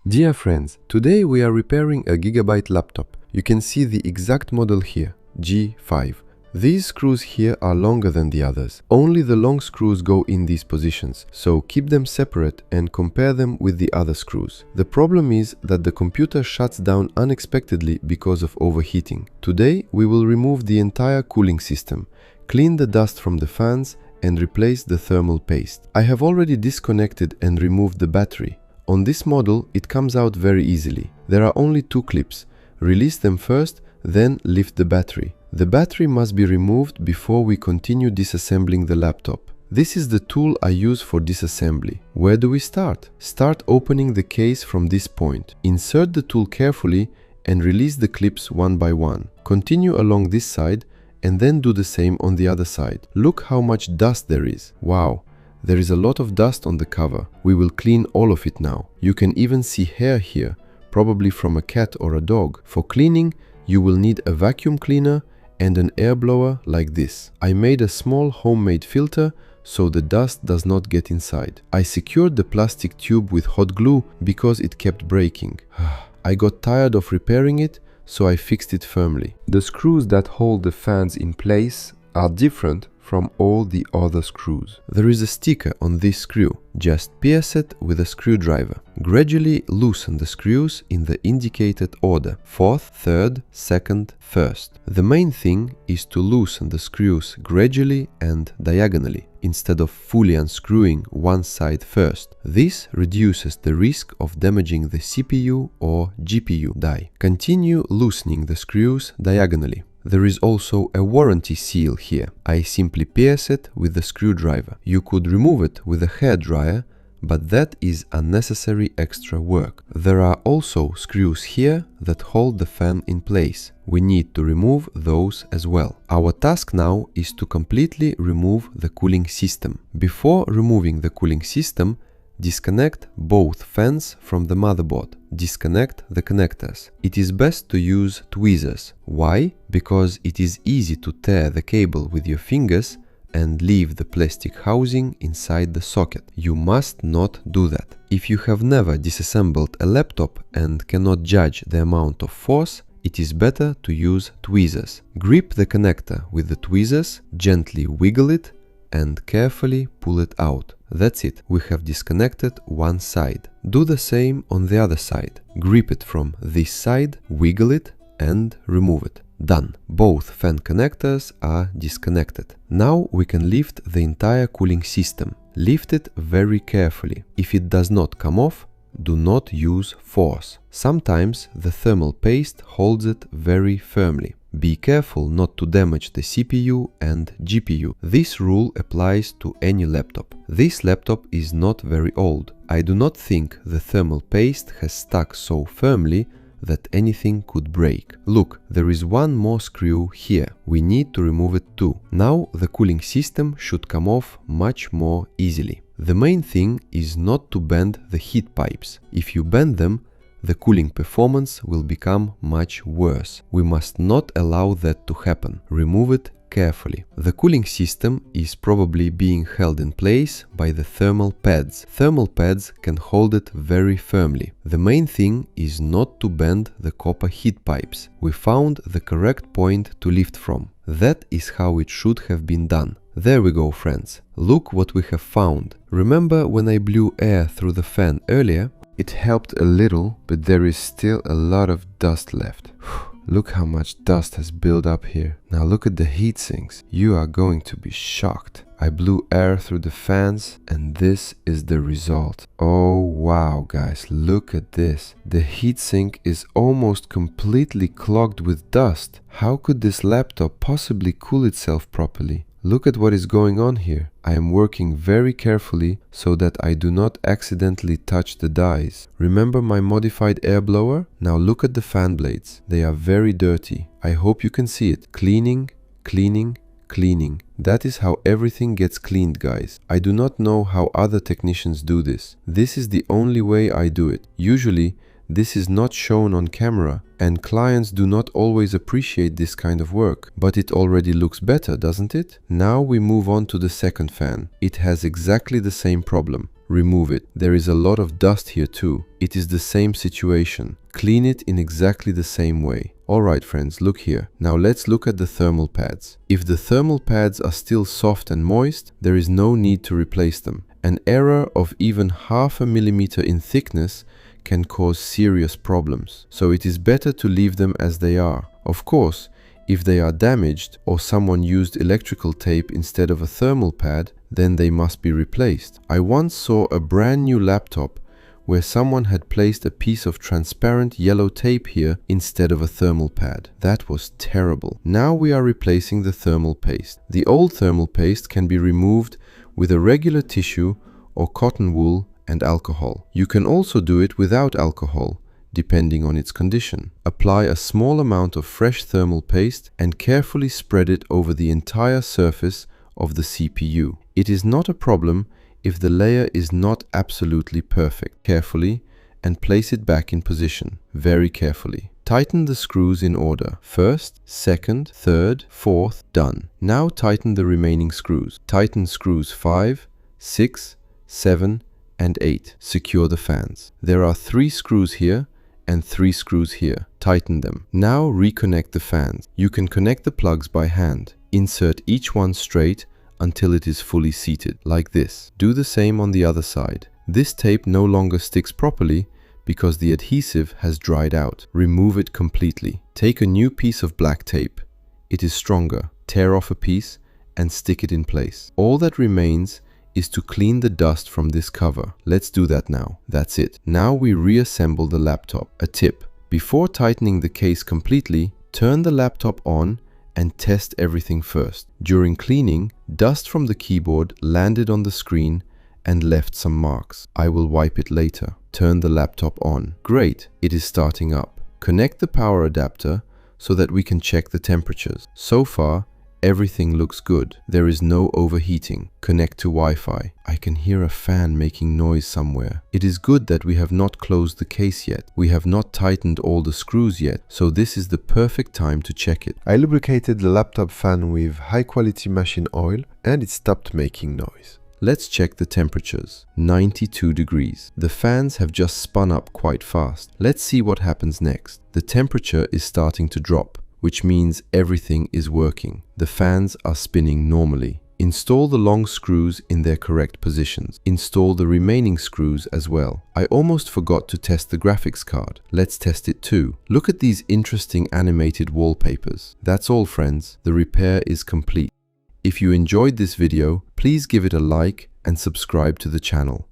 Dear friends, today we are repairing a Gigabyte laptop. You can see the exact model here, G5. These screws here are longer than the others. Only the long screws go in these positions, so keep them separate and compare them with the other screws. The problem is that the computer shuts down unexpectedly because of overheating. Today we will remove the entire cooling system, clean the dust from the fans and replace the thermal paste. I have already disconnected and removed the battery. On this model it comes out very easily. There are only two clips. Release them first, then lift the battery. The battery must be removed before we continue disassembling the laptop. This is the tool I use for disassembly. Where do we start? Start opening the case from this point. Insert the tool carefully and release the clips one by one. Continue along this side and then do the same on the other side. Look how much dust there is. Wow, there is a lot of dust on the cover. We will clean all of it now. You can even see hair here, probably from a cat or a dog. For cleaning, you will need a vacuum cleaner and an air blower like this. I made a small homemade filter so the dust does not get inside. I secured the plastic tube with hot glue because it kept breaking. I got tired of repairing it, so I fixed it firmly. The screws that hold the fans in place are different from all the other screws. There is a sticker on this screw. Just pierce it with a screwdriver. Gradually loosen the screws in the indicated order: 4th, 3rd, 2nd, 1st. The main thing is to loosen the screws gradually and diagonally, instead of fully unscrewing one side first. This reduces the risk of damaging the CPU or GPU die. Continue loosening the screws diagonally. There is also a warranty seal here. I simply pierce it with the screwdriver. You could remove it with a hairdryer, but that is unnecessary extra work. There are also screws here that hold the fan in place. We need to remove those as well. Our task now is to completely remove the cooling system. Before removing the cooling system, disconnect both fans from the motherboard. Disconnect the connectors. It is best to use tweezers. Why? Because it is easy to tear the cable with your fingers and leave the plastic housing inside the socket. You must not do that. If you have never disassembled a laptop and cannot judge the amount of force, it is better to use tweezers. Grip the connector with the tweezers, gently wiggle it, and carefully pull it out. That's it, we have disconnected one side. Do the same on the other side. Grip it from this side, wiggle it, and remove it. Done. Both fan connectors are disconnected. Now we can lift the entire cooling system. Lift it very carefully. If it does not come off, do not use force. Sometimes the thermal paste holds it very firmly. Be careful not to damage the CPU and GPU. This rule applies to any laptop. This laptop is not very old. I do not think the thermal paste has stuck so firmly that anything could break. Look, there is one more screw here. We need to remove it too. Now the cooling system should come off much more easily. The main thing is not to bend the heat pipes. If you bend them, the cooling performance will become much worse. We must not allow that to happen. Remove it carefully. The cooling system is probably being held in place by the thermal pads. Thermal pads can hold it very firmly. The main thing is not to bend the copper heat pipes. We found the correct point to lift from. That is how it should have been done. There we go, friends. Look what we have found. Remember when I blew air through the fan earlier? It helped a little, but there is still a lot of dust left. Look how much dust has built up here. Now look at the heat sinks. You are going to be shocked. I blew air through the fans and this is the result. Oh wow, guys, look at this. The heatsink is almost completely clogged with dust. How could this laptop possibly cool itself properly? Look at what is going on here. I am working very carefully so that I do not accidentally touch the dies. Remember my modified air blower? Now look at the fan blades. They are very dirty. I hope you can see it. Cleaning, cleaning, cleaning. That is how everything gets cleaned, guys. I do not know how other technicians do this. This is the only way I do it. Usually, this is not shown on camera and clients do not always appreciate this kind of work, but it already looks better, doesn't it? Now we move on to the second fan. It has exactly the same problem. remove it. There is a lot of dust here too. It is the same situation. Clean it in exactly the same way. Alright friends, look here. Now let's look at the thermal pads. If the thermal pads are still soft and moist, there is no need to replace them. An error of even 0.5 millimeter in thickness can cause serious problems. So it is better to leave them as they are. Of course, if they are damaged or someone used electrical tape instead of a thermal pad, then they must be replaced. I once saw a brand new laptop where someone had placed a piece of transparent yellow tape here instead of a thermal pad. That was terrible. Now we are replacing the thermal paste. The old thermal paste can be removed with a regular tissue or cotton wool and alcohol. You can also do it without alcohol, depending on its condition. Apply a small amount of fresh thermal paste and carefully spread it over the entire surface of the CPU. It is not a problem if the layer is not absolutely perfect. Carefully and place it back in position. Very carefully. Tighten the screws in order. First, second, third, fourth, done. Now tighten the remaining screws. Tighten screws 5, 6, 7, and 8. Secure the fans. There are 3 screws here and 3 screws here. Tighten them. Now reconnect the fans. You can connect the plugs by hand. Insert each one straight until it is fully seated, like this. Do the same on the other side. This tape no longer sticks properly because the adhesive has dried out. Remove it completely. Take a new piece of black tape. It is stronger. Tear off a piece and stick it in place. All that remains is to clean the dust from this cover. Let's do that now. That's it. Now we reassemble the laptop. A tip: before tightening the case completely, turn the laptop on and test everything first. During cleaning, dust from the keyboard landed on the screen and left some marks. I will wipe it later. Turn the laptop on. Great, it is starting up. Connect the power adapter so that we can check the temperatures. So far, everything looks good. There is no overheating. Connect to Wi-Fi. I can hear a fan making noise somewhere. It is good that we have not closed the case yet. We have not tightened all the screws yet, so this is the perfect time to check it. I lubricated the laptop fan with high quality machine oil and it stopped making noise. Let's check the temperatures. 92 degrees. The fans have just spun up quite fast. Let's see what happens next. The temperature is starting to drop, which means everything is working. The fans are spinning normally. Install the long screws in their correct positions. Install the remaining screws as well. I almost forgot to test the graphics card. Let's test it too. Look at these interesting animated wallpapers. That's all friends. The repair is complete. If you enjoyed this video, please give it a like and subscribe to the channel.